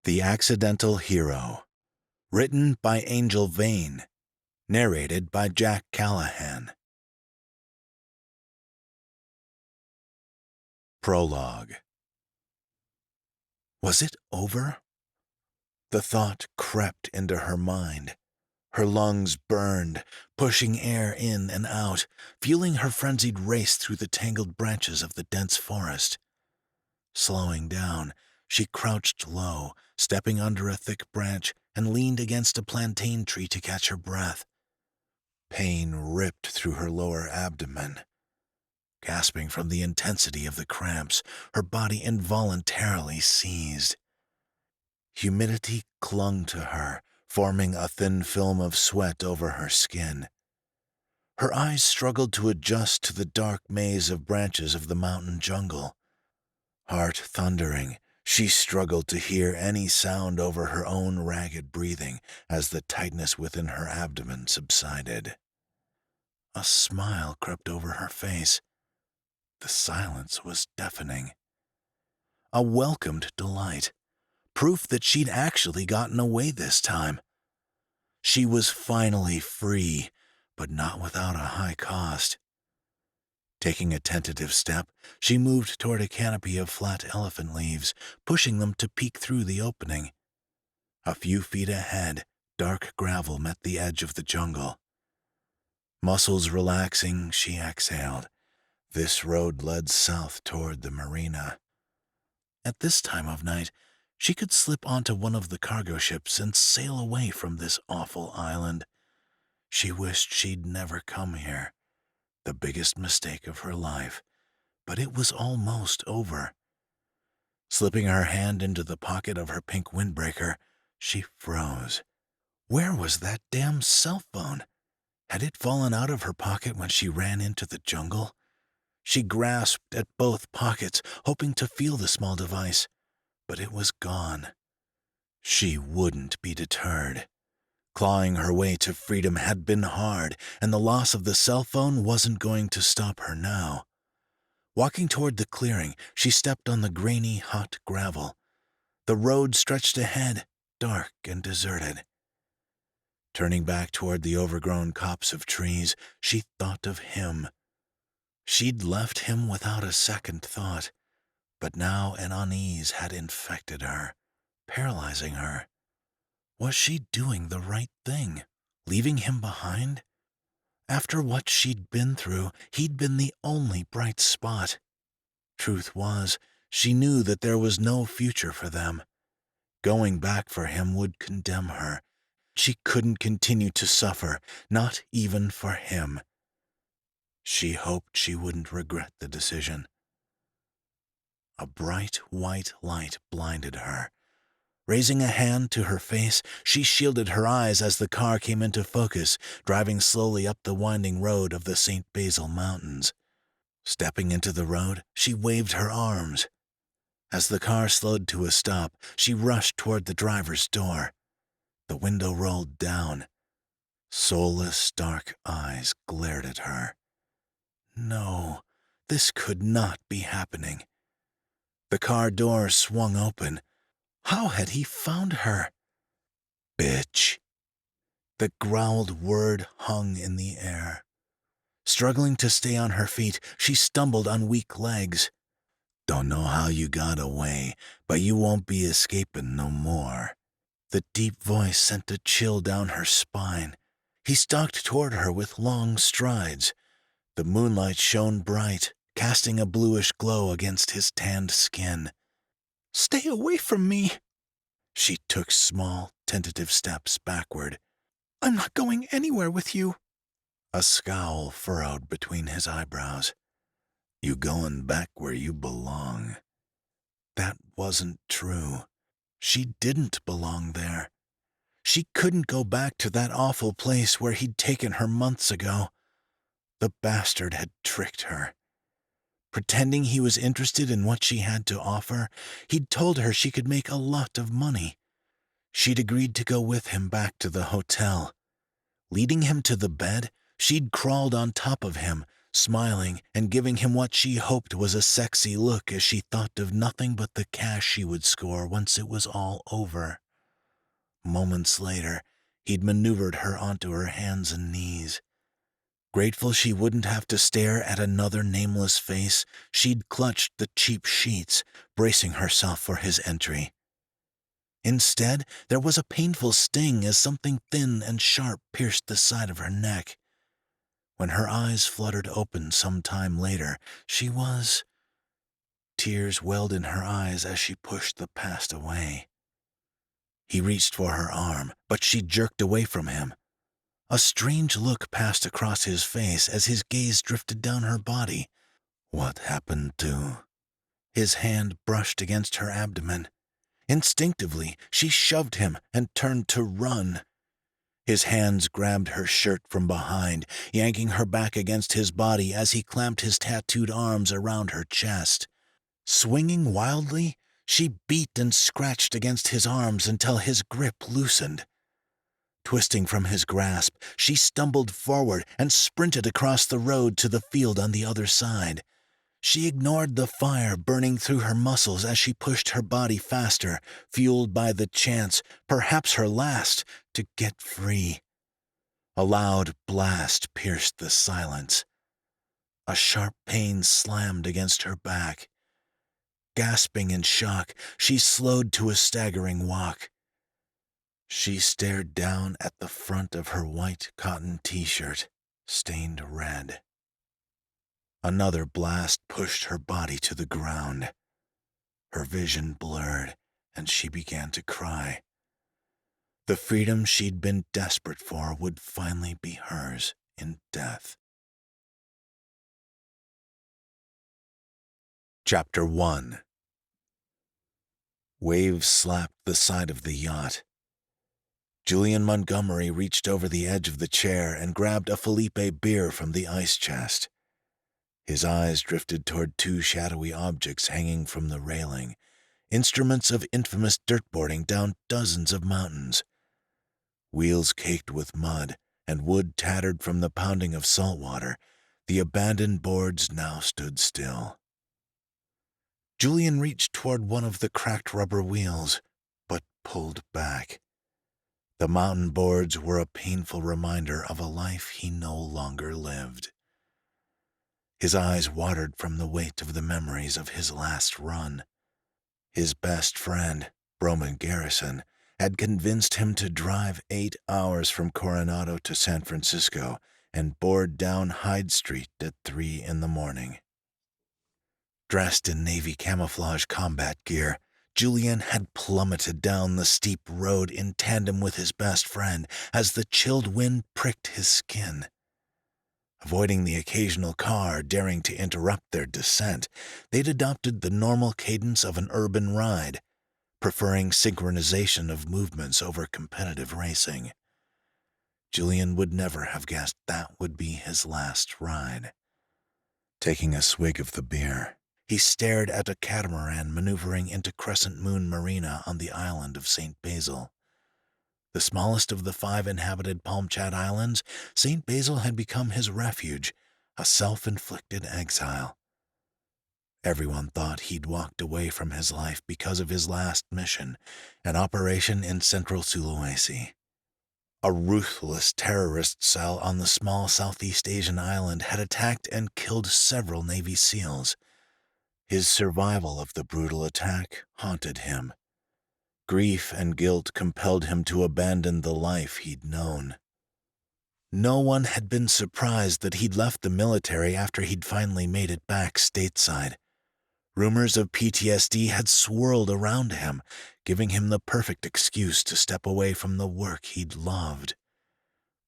The Accidental Hero. Written by Angel Vane. Narrated by Jack Calihan. Prologue. Was it over? The thought crept into her mind. Her lungs burned, pushing air in and out, fueling her frenzied race through the tangled branches of the dense forest. Slowing down, she crouched low, stepping under a thick branch, and leaned against a plantain tree to catch her breath. Pain ripped through her lower abdomen. Gasping from the intensity of the cramps, her body involuntarily seized. Humidity clung to her, forming a thin film of sweat over her skin. Her eyes struggled to adjust to the dark maze of branches of the mountain jungle. Heart thundering, she struggled to hear any sound over her own ragged breathing as the tightness within her abdomen subsided. A smile crept over her face. The silence was deafening. A welcomed delight, proof that she'd actually gotten away this time. She was finally free, but not without a high cost. Taking a tentative step, she moved toward a canopy of flat elephant leaves, pushing them to peek through the opening. A few feet ahead, dark gravel met the edge of the jungle. Muscles relaxing, she exhaled. This road led south toward the marina. At this time of night, she could slip onto one of the cargo ships and sail away from this awful island. She wished she'd never come here. The biggest mistake of her life, but it was almost over. Slipping her hand into the pocket of her pink windbreaker, she froze. Where was that damn cell phone? Had it fallen out of her pocket when she ran into the jungle? She grasped at both pockets, hoping to feel the small device, but it was gone. She wouldn't be deterred. Clawing her way to freedom had been hard, and the loss of the cell phone wasn't going to stop her now. Walking toward the clearing, she stepped on the grainy, hot gravel. The road stretched ahead, dark and deserted. Turning back toward the overgrown copse of trees, she thought of him. She'd left him without a second thought, but now an unease had infected her, paralyzing her. Was she doing the right thing, leaving him behind? After what she'd been through, he'd been the only bright spot. Truth was, she knew that there was no future for them. Going back for him would condemn her. She couldn't continue to suffer, not even for him. She hoped she wouldn't regret the decision. A bright white light blinded her. Raising a hand to her face, she shielded her eyes as the car came into focus, driving slowly up the winding road of the St. Basil Mountains. Stepping into the road, she waved her arms. As the car slowed to a stop, she rushed toward the driver's door. The window rolled down. Soulless, dark eyes glared at her. No, this could not be happening. The car door swung open. How had he found her? Bitch. The growled word hung in the air. Struggling to stay on her feet, she stumbled on weak legs. Don't know how you got away, but you won't be escaping no more. The deep voice sent a chill down her spine. He stalked toward her with long strides. The moonlight shone bright, casting a bluish glow against his tanned skin. Stay away from me! She took small, tentative steps backward. I'm not going anywhere with you. A scowl furrowed between his eyebrows. You going back where you belong. That wasn't true. She didn't belong there. She couldn't go back to that awful place where he'd taken her months ago. The bastard had tricked her. Pretending he was interested in what she had to offer, he'd told her she could make a lot of money. She'd agreed to go with him back to the hotel. Leading him to the bed, she'd crawled on top of him, smiling and giving him what she hoped was a sexy look as she thought of nothing but the cash she would score once it was all over. Moments later, he'd maneuvered her onto her hands and knees. Grateful she wouldn't have to stare at another nameless face, she'd clutched the cheap sheets, bracing herself for his entry. Instead, there was a painful sting as something thin and sharp pierced the side of her neck. When her eyes fluttered open some time later, Tears welled in her eyes as she pushed the past away. He reached for her arm, but she jerked away from him. A strange look passed across his face as his gaze drifted down her body. What happened to? His hand brushed against her abdomen. Instinctively, she shoved him and turned to run. His hands grabbed her shirt from behind, yanking her back against his body as he clamped his tattooed arms around her chest. Swinging wildly, she beat and scratched against his arms until his grip loosened. Twisting from his grasp, she stumbled forward and sprinted across the road to the field on the other side. She ignored the fire burning through her muscles as she pushed her body faster, fueled by the chance, perhaps her last, to get free. A loud blast pierced the silence. A sharp pain slammed against her back. Gasping in shock, she slowed to a staggering walk. She stared down at the front of her white cotton t-shirt, stained red. Another blast pushed her body to the ground. Her vision blurred, and she began to cry. The freedom she'd been desperate for would finally be hers in death. Chapter 1. Waves slapped the side of the yacht. Julian Montgomery reached over the edge of the chair and grabbed a Felipe beer from the ice chest. His eyes drifted toward two shadowy objects hanging from the railing, instruments of infamous dirtboarding down dozens of mountains. Wheels caked with mud and wood tattered from the pounding of salt water, the abandoned boards now stood still. Julian reached toward one of the cracked rubber wheels, but pulled back. The mountain boards were a painful reminder of a life he no longer lived. His eyes watered from the weight of the memories of his last run. His best friend, Broman Garrison, had convinced him to drive 8 hours from Coronado to San Francisco and board down Hyde Street at 3 in the morning. Dressed in Navy camouflage combat gear, Julian had plummeted down the steep road in tandem with his best friend as the chilled wind pricked his skin. Avoiding the occasional car daring to interrupt their descent, they'd adopted the normal cadence of an urban ride, preferring synchronization of movements over competitive racing. Julian would never have guessed that would be his last ride. Taking a swig of the beer, he stared at a catamaran maneuvering into Crescent Moon Marina on the island of St. Basil. The smallest of the 5 inhabited Palm Chat Islands, St. Basil had become his refuge, a self-inflicted exile. Everyone thought he'd walked away from his life because of his last mission, an operation in central Sulawesi. A ruthless terrorist cell on the small Southeast Asian island had attacked and killed several Navy SEALs. His survival of the brutal attack haunted him. Grief and guilt compelled him to abandon the life he'd known. No one had been surprised that he'd left the military after he'd finally made it back stateside. Rumors of PTSD had swirled around him, giving him the perfect excuse to step away from the work he'd loved.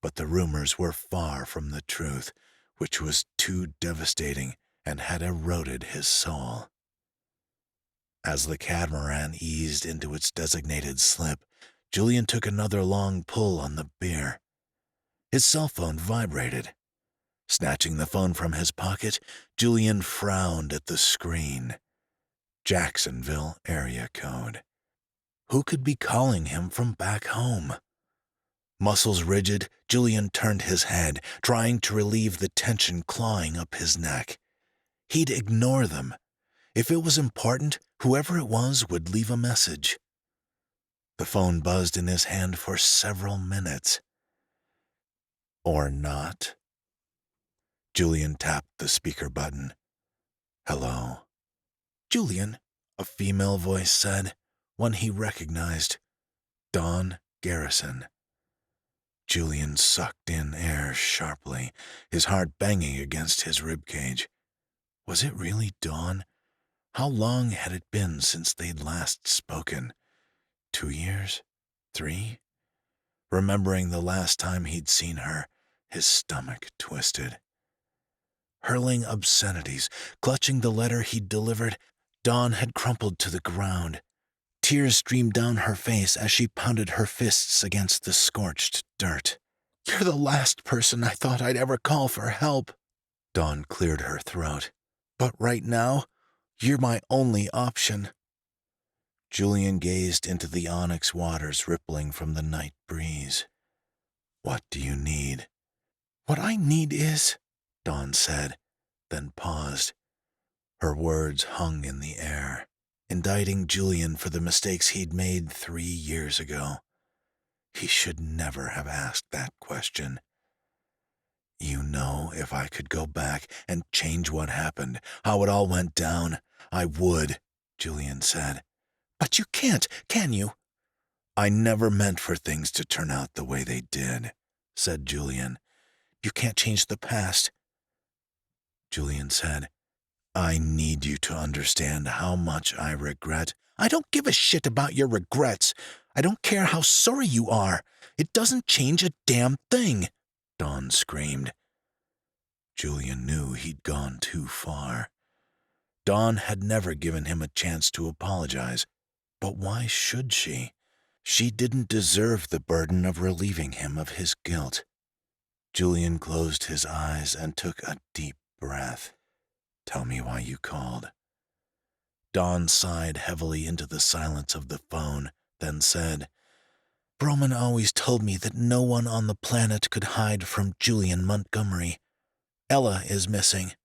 But the rumors were far from the truth, which was too devastating and had eroded his soul. As the catamaran eased into its designated slip, Julian took another long pull on the beer. His cell phone vibrated. Snatching the phone from his pocket, Julian frowned at the screen. Jacksonville area code. Who could be calling him from back home? Muscles rigid, Julian turned his head, trying to relieve the tension clawing up his neck. He'd ignore them. If it was important, whoever it was would leave a message. The phone buzzed in his hand for several minutes. Or not. Julian tapped the speaker button. "Hello." "Julian," a female voice said, one he recognized. Dawn Garrison. Julian sucked in air sharply, his heart banging against his ribcage. Was it really Dawn? How long had it been since they'd last spoken? 2 years? 3? Remembering the last time he'd seen her, his stomach twisted. Hurling obscenities, clutching the letter he'd delivered, Dawn had crumpled to the ground. Tears streamed down her face as she pounded her fists against the scorched dirt. "You're the last person I thought I'd ever call for help." Dawn cleared her throat. "But right now, you're my only option." Julian gazed into the onyx waters rippling from the night breeze. "What do you need?" "What I need is," Dawn said, then paused. Her words hung in the air, indicting Julian for the mistakes he'd made 3 years ago. He should never have asked that question. "You know, if I could go back and change what happened, how it all went down, I would," Julian said. "But you can't, can you?" "I never meant for things to turn out the way they did," said Julian. "You can't change the past." Julian said, "I need you to understand how much I regret." "I don't give a shit about your regrets. I don't care how sorry you are. It doesn't change a damn thing," Dawn screamed. Julian knew he'd gone too far. Dawn had never given him a chance to apologize, but why should she? She didn't deserve the burden of relieving him of his guilt. Julian closed his eyes and took a deep breath. "Tell me why you called." Dawn sighed heavily into the silence of the phone, then said, "Broman always told me that no one on the planet could hide from Julian Montgomery. Ella is missing.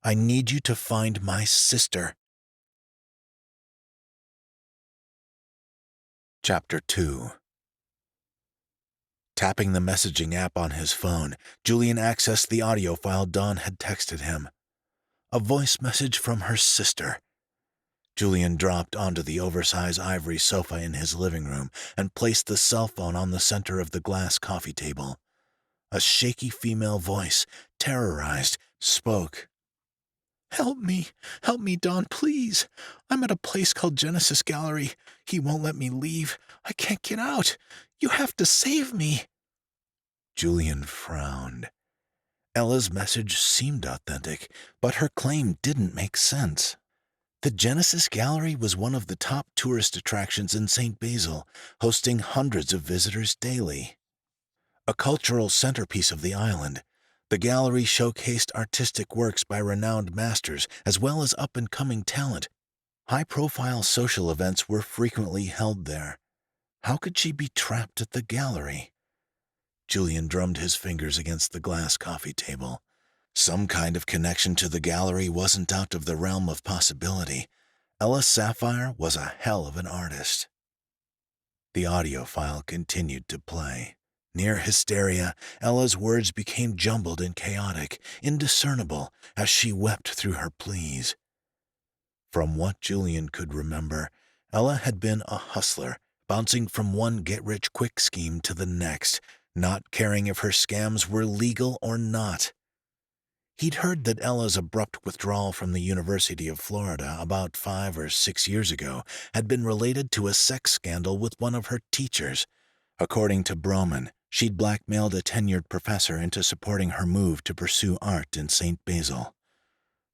I need you to find my sister." Chapter 2. Tapping the messaging app on his phone, Julian accessed the audio file Dawn had texted him. A voice message from her sister. Julian dropped onto the oversized ivory sofa in his living room and placed the cell phone on the center of the glass coffee table. A shaky female voice, terrorized, spoke. Help me, Dawn, please. I'm at a place called Genesis Gallery. He won't let me leave. I can't get out. You have to save me." Julian frowned. Ella's message seemed authentic, but her claim didn't make sense. The Genesis Gallery was one of the top tourist attractions in St. Basil, hosting hundreds of visitors daily. A cultural centerpiece of the island, the gallery showcased artistic works by renowned masters as well as up-and-coming talent. High-profile social events were frequently held there. How could she be trapped at the gallery? Julian drummed his fingers against the glass coffee table. Some kind of connection to the gallery wasn't out of the realm of possibility. Ella Sapphire was a hell of an artist. The audio file continued to play. Near hysteria, Ella's words became jumbled and chaotic, indiscernible, as she wept through her pleas. From what Julian could remember, Ella had been a hustler, bouncing from one get-rich-quick scheme to the next, not caring if her scams were legal or not. He'd heard that Ella's abrupt withdrawal from the University of Florida about 5 or 6 years ago had been related to a sex scandal with one of her teachers. According to Broman, she'd blackmailed a tenured professor into supporting her move to pursue art in St. Basil.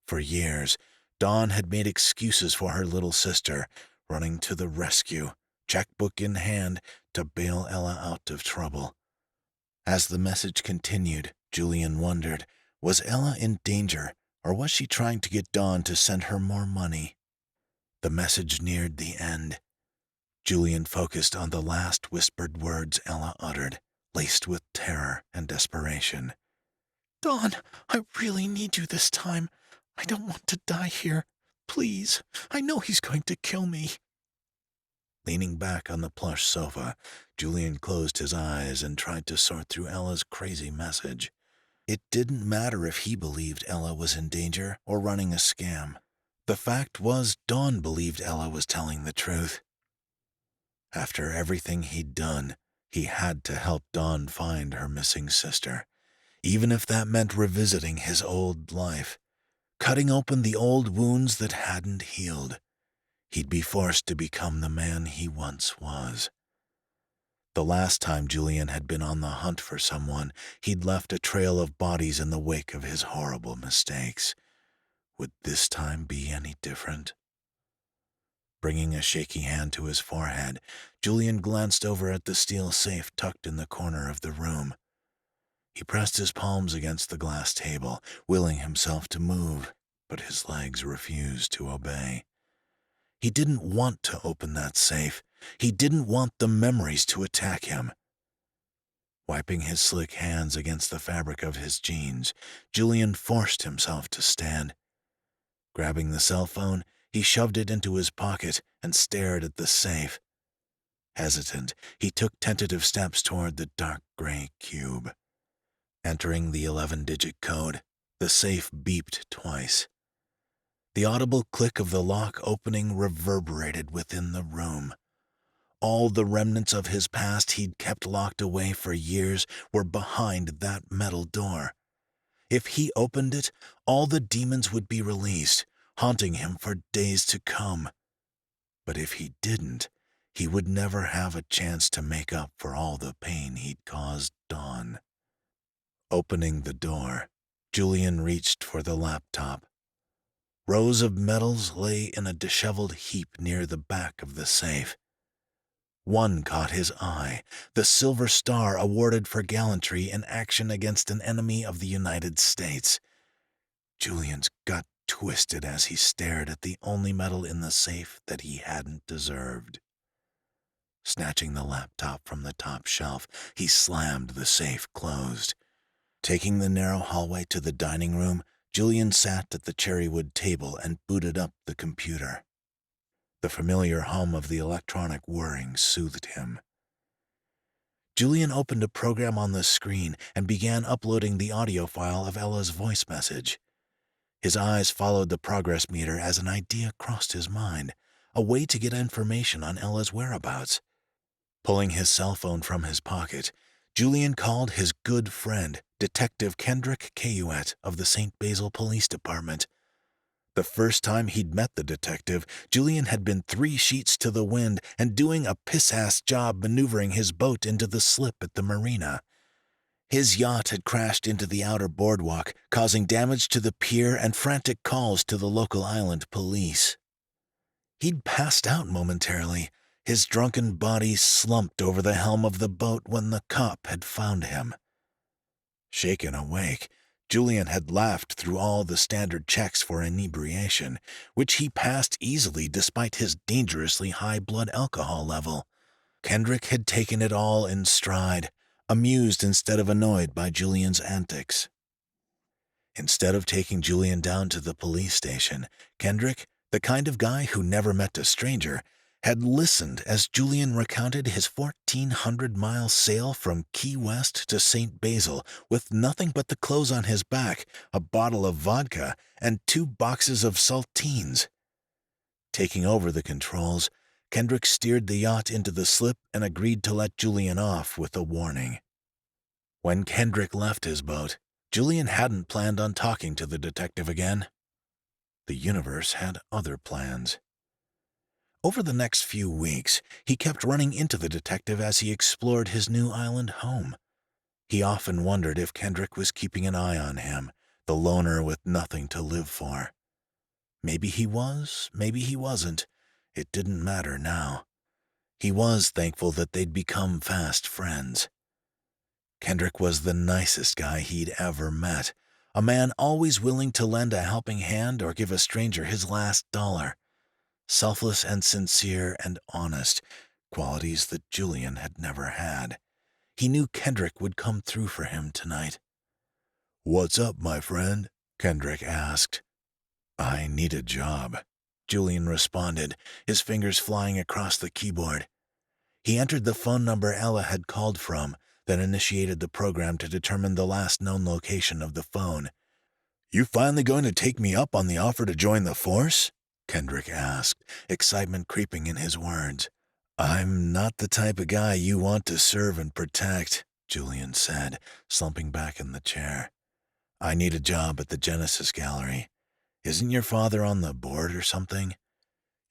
For years, Dawn had made excuses for her little sister, running to the rescue, checkbook in hand, to bail Ella out of trouble. As the message continued, Julian wondered, was Ella in danger, or was she trying to get Dawn to send her more money? The message neared the end. Julian focused on the last whispered words Ella uttered. laced with terror and desperation. Dawn, I really need you this time. I don't want to die here. Please, I know he's going to kill me. Leaning back on the plush sofa, Julian closed his eyes and tried to sort through Ella's crazy message. It didn't matter if he believed Ella was in danger or running a scam. The fact was, Dawn believed Ella was telling the truth. After everything he'd done, he had to help Dawn find her missing sister, even if that meant revisiting his old life, cutting open the old wounds that hadn't healed. He'd be forced to become the man he once was. The last time Julian had been on the hunt for someone, he'd left a trail of bodies in the wake of his horrible mistakes. Would this time be any different? Bringing a shaky hand to his forehead, Julian glanced over at the steel safe tucked in the corner of the room. He pressed his palms against the glass table, willing himself to move, but his legs refused to obey. He didn't want to open that safe. He didn't want the memories to attack him. Wiping his slick hands against the fabric of his jeans, Julian forced himself to stand. Grabbing the cell phone, he shoved it into his pocket and stared at the safe. Hesitant, he took tentative steps toward the dark gray cube. Entering the 11-digit code, the safe beeped twice. The audible click of the lock opening reverberated within the room. All the remnants of his past he'd kept locked away for years were behind that metal door. If he opened it, all the demons would be released, haunting him for days to come. But if he didn't, he would never have a chance to make up for all the pain he'd caused Dawn. Opening the door, Julian reached for the laptop. Rows of medals lay in a disheveled heap near the back of the safe. One caught his eye, the Silver Star awarded for gallantry in action against an enemy of the United States. Julian's gut twisted as he stared at the only medal in the safe that he hadn't deserved. Snatching the laptop from the top shelf, he slammed the safe closed. Taking the narrow hallway to the dining room, Julian sat at the cherrywood table and booted up the computer. The familiar hum of the electronic whirring soothed him. Julian opened a program on the screen and began uploading the audio file of Ella's voice message. His eyes followed the progress meter as an idea crossed his mind, a way to get information on Ella's whereabouts. Pulling his cell phone from his pocket, Julian called his good friend, Detective Kendrick Cayuet of the St. Basil Police Department. The first time he'd met the detective, Julian had been 3 sheets to the wind and doing a piss-ass job maneuvering his boat into the slip at the marina. His yacht had crashed into the outer boardwalk, causing damage to the pier and frantic calls to the local island police. He'd passed out momentarily. His drunken body slumped over the helm of the boat when the cop had found him. Shaken awake, Julian had laughed through all the standard checks for inebriation, which he passed easily despite his dangerously high blood alcohol level. Kendrick had taken it all in stride, amused instead of annoyed by Julian's antics. Instead of taking Julian down to the police station, Kendrick, the kind of guy who never met a stranger, had listened as Julian recounted his 1,400-mile sail from Key West to St. Basil with nothing but the clothes on his back, a bottle of vodka, and 2 boxes of saltines. Taking over the controls, Kendrick steered the yacht into the slip and agreed to let Julian off with a warning. When Kendrick left his boat, Julian hadn't planned on talking to the detective again. The universe had other plans. Over the next few weeks, he kept running into the detective as he explored his new island home. He often wondered if Kendrick was keeping an eye on him, the loner with nothing to live for. Maybe he was, maybe he wasn't. It didn't matter now. He was thankful that they'd become fast friends. Kendrick was the nicest guy he'd ever met, a man always willing to lend a helping hand or give a stranger his last dollar. Selfless and sincere and honest, qualities that Julian had never had. He knew Kendrick would come through for him tonight. "What's up, my friend?" Kendrick asked. "I need a job," Julian responded, his fingers flying across the keyboard. He entered the phone number Ella had called from, then initiated the program to determine the last known location of the phone. "You finally going to take me up on the offer to join the force?" Kendrick asked, excitement creeping in his words. "I'm not the type of guy you want to serve and protect," Julian said, slumping back in the chair. "I need a job at the Genesis Gallery. Isn't your father on the board or something?"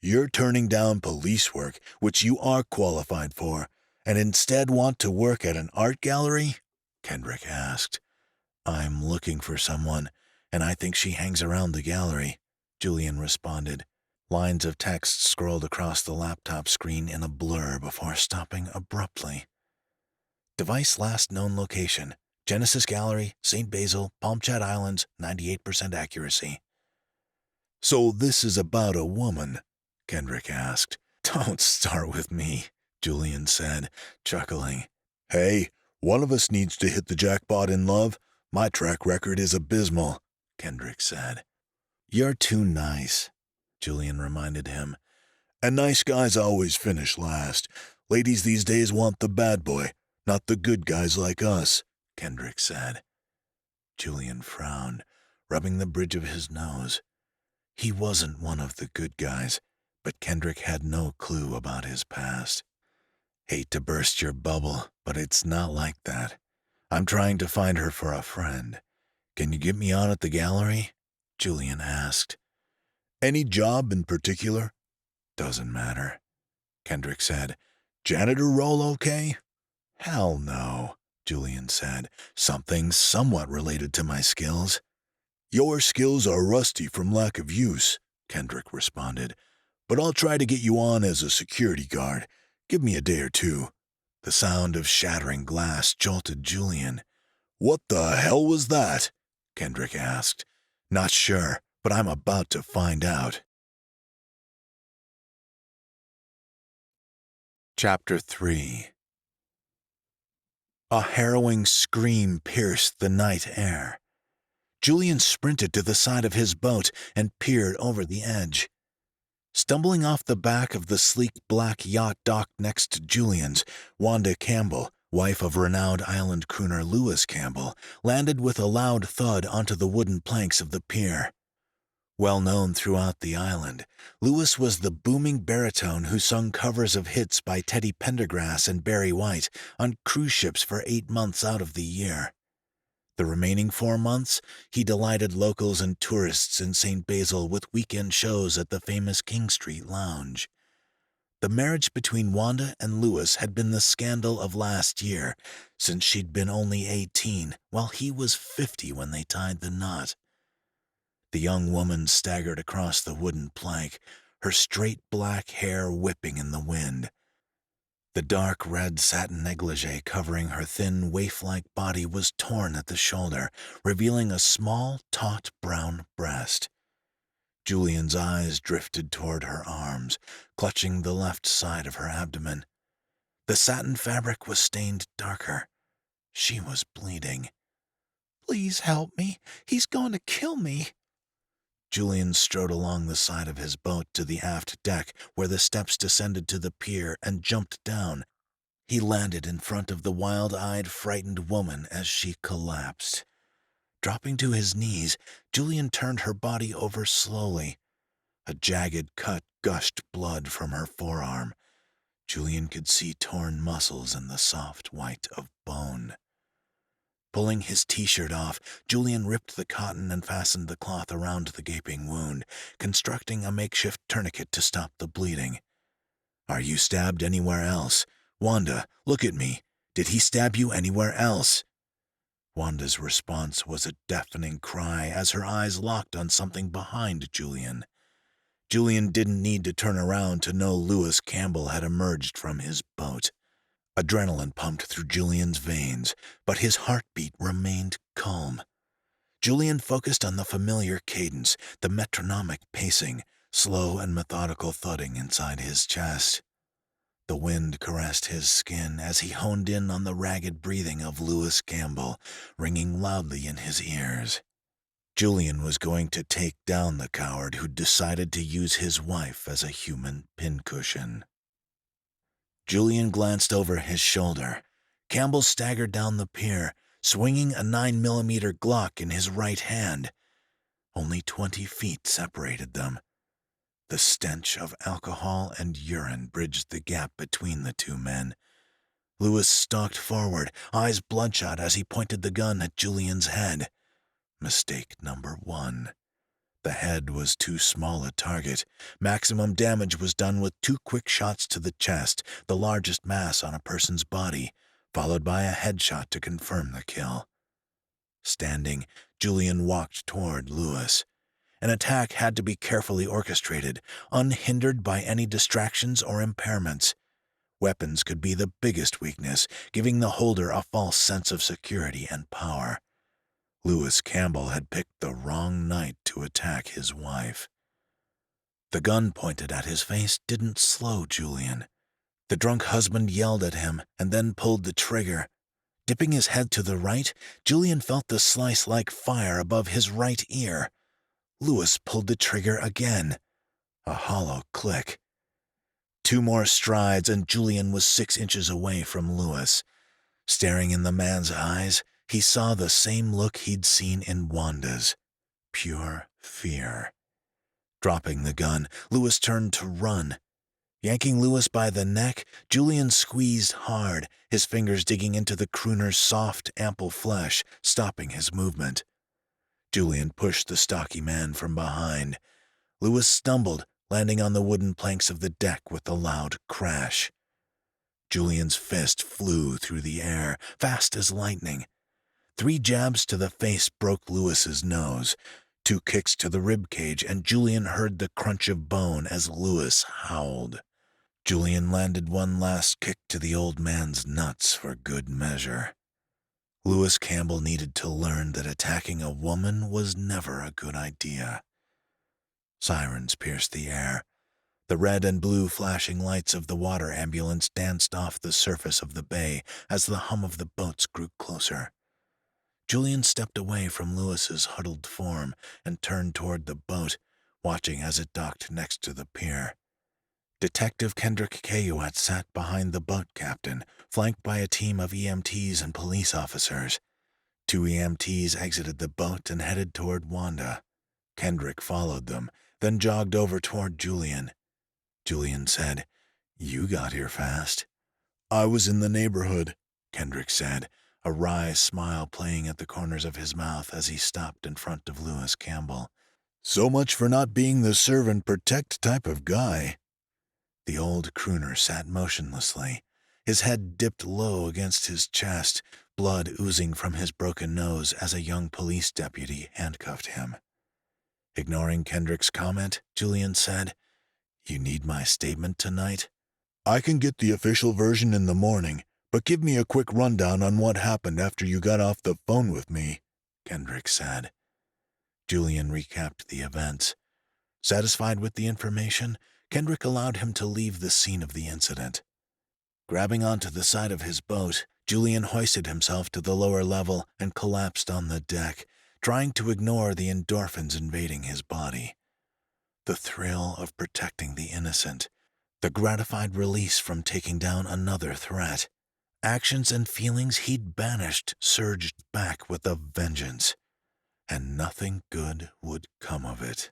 "You're turning down police work, which you are qualified for, and instead want to work at an art gallery?" Kendrick asked. "I'm looking for someone, and I think she hangs around the gallery," Julian responded. Lines of text scrolled across the laptop screen in a blur before stopping abruptly. Device last known location: Genesis Gallery, St. Basil, Palm Chat Islands, 98% accuracy. "So this is about a woman?" Kendrick asked. "Don't start with me," Julian said, chuckling. "Hey, one of us needs to hit the jackpot in love. My track record is abysmal," Kendrick said. "You're too nice," Julian reminded him. "And nice guys always finish last. Ladies these days want the bad boy, not the good guys like us," Kendrick said. Julian frowned, rubbing the bridge of his nose. He wasn't one of the good guys, but Kendrick had no clue about his past. "Hate to burst your bubble, but it's not like that. I'm trying to find her for a friend. Can you get me on at the gallery?" Julian asked. "Any job in particular?" "Doesn't matter," Kendrick said. "Janitor role okay?" "Hell no," Julian said. "Something somewhat related to my skills." "Your skills are rusty from lack of use," Kendrick responded. "But I'll try to get you on as a security guard. Give me a day or two." The sound of shattering glass jolted Julian. "What the hell was that?" Kendrick asked. "Not sure, but I'm about to find out." Chapter 3. A harrowing scream pierced the night air. Julian sprinted to the side of his boat and peered over the edge. Stumbling off the back of the sleek black yacht docked next to Julian's, Wanda Campbell, wife of renowned island crooner Lewis Campbell, landed with a loud thud onto the wooden planks of the pier. Well known throughout the island, Lewis was the booming baritone who sung covers of hits by Teddy Pendergrass and Barry White on cruise ships for 8 months out of the year. The remaining 4 months, he delighted locals and tourists in St. Basil with weekend shows at the famous King Street Lounge. The marriage between Wanda and Lewis had been the scandal of last year, since she'd been only 18, while he was 50 when they tied the knot. The young woman staggered across the wooden plank, her straight black hair whipping in the wind. The dark red satin negligee covering her thin, waif-like body was torn at the shoulder, revealing a small, taut brown breast. Julian's eyes drifted toward her arms, clutching the left side of her abdomen. The satin fabric was stained darker. She was bleeding. "Please help me. He's going to kill me." Julian strode along the side of his boat to the aft deck where the steps descended to the pier and jumped down. He landed in front of the wild-eyed, frightened woman as she collapsed. Dropping to his knees, Julian turned her body over slowly. A jagged cut gushed blood from her forearm. Julian could see torn muscles in the soft white of bone. Pulling his t-shirt off, Julian ripped the cotton and fastened the cloth around the gaping wound, constructing a makeshift tourniquet to stop the bleeding. "Are you stabbed anywhere else? Wanda, look at me. Did he stab you anywhere else?" Wanda's response was a deafening cry as her eyes locked on something behind Julian. Julian didn't need to turn around to know Lewis Campbell had emerged from his boat. Adrenaline pumped through Julian's veins, but his heartbeat remained calm. Julian focused on the familiar cadence, the metronomic pacing, slow and methodical thudding inside his chest. The wind caressed his skin as he honed in on the ragged breathing of Lewis Campbell, ringing loudly in his ears. Julian was going to take down the coward who'd decided to use his wife as a human pincushion. Julian glanced over his shoulder. Campbell staggered down the pier, swinging a 9mm Glock in his right hand. Only 20 feet separated them. The stench of alcohol and urine bridged the gap between the two men. Lewis stalked forward, eyes bloodshot as he pointed the gun at Julian's head. Mistake number 1. The head was too small a target. Maximum damage was done with 2 quick shots to the chest, the largest mass on a person's body, followed by a headshot to confirm the kill. Standing, Julian walked toward Lewis. An attack had to be carefully orchestrated, unhindered by any distractions or impairments. Weapons could be the biggest weakness, giving the holder a false sense of security and power. Lewis Campbell had picked the wrong night to attack his wife. The gun pointed at his face didn't slow Julian. The drunk husband yelled at him and then pulled the trigger. Dipping his head to the right, Julian felt the slice like fire above his right ear. Lewis pulled the trigger again. A hollow click. 2 more strides and Julian was 6 inches away from Lewis. Staring in the man's eyes, he saw the same look he'd seen in Wanda's. Pure fear. Dropping the gun, Lewis turned to run. Yanking Lewis by the neck, Julian squeezed hard, his fingers digging into the crooner's soft, ample flesh, stopping his movement. Julian pushed the stocky man from behind. Lewis stumbled, landing on the wooden planks of the deck with a loud crash. Julian's fist flew through the air, fast as lightning. 3 jabs to the face broke Lewis's nose. 2 kicks to the rib cage, and Julian heard the crunch of bone as Lewis howled. Julian landed one last kick to the old man's nuts for good measure. Lewis Campbell needed to learn that attacking a woman was never a good idea. Sirens pierced the air. The red and blue flashing lights of the water ambulance danced off the surface of the bay as the hum of the boats grew closer. Julian stepped away from Lewis's huddled form and turned toward the boat, watching as it docked next to the pier. Detective Kendrick Cayuet sat behind the boat captain, flanked by a team of EMTs and police officers. 2 EMTs exited the boat and headed toward Wanda. Kendrick followed them, then jogged over toward Julian. Julian said, "You got here fast." "I was in the neighborhood," Kendrick said, a wry smile playing at the corners of his mouth as he stopped in front of Lewis Campbell. "So much for not being the serve and protect type of guy." The old crooner sat motionlessly, his head dipped low against his chest, blood oozing from his broken nose as a young police deputy handcuffed him. Ignoring Kendrick's comment, Julian said, "You need my statement tonight?" "I can get the official version in the morning, but give me a quick rundown on what happened after you got off the phone with me," Kendrick said. Julian recapped the events. Satisfied with the information, Kendrick allowed him to leave the scene of the incident. Grabbing onto the side of his boat, Julian hoisted himself to the lower level and collapsed on the deck, trying to ignore the endorphins invading his body. The thrill of protecting the innocent, the gratified release from taking down another threat. Actions and feelings he'd banished surged back with a vengeance, and nothing good would come of it.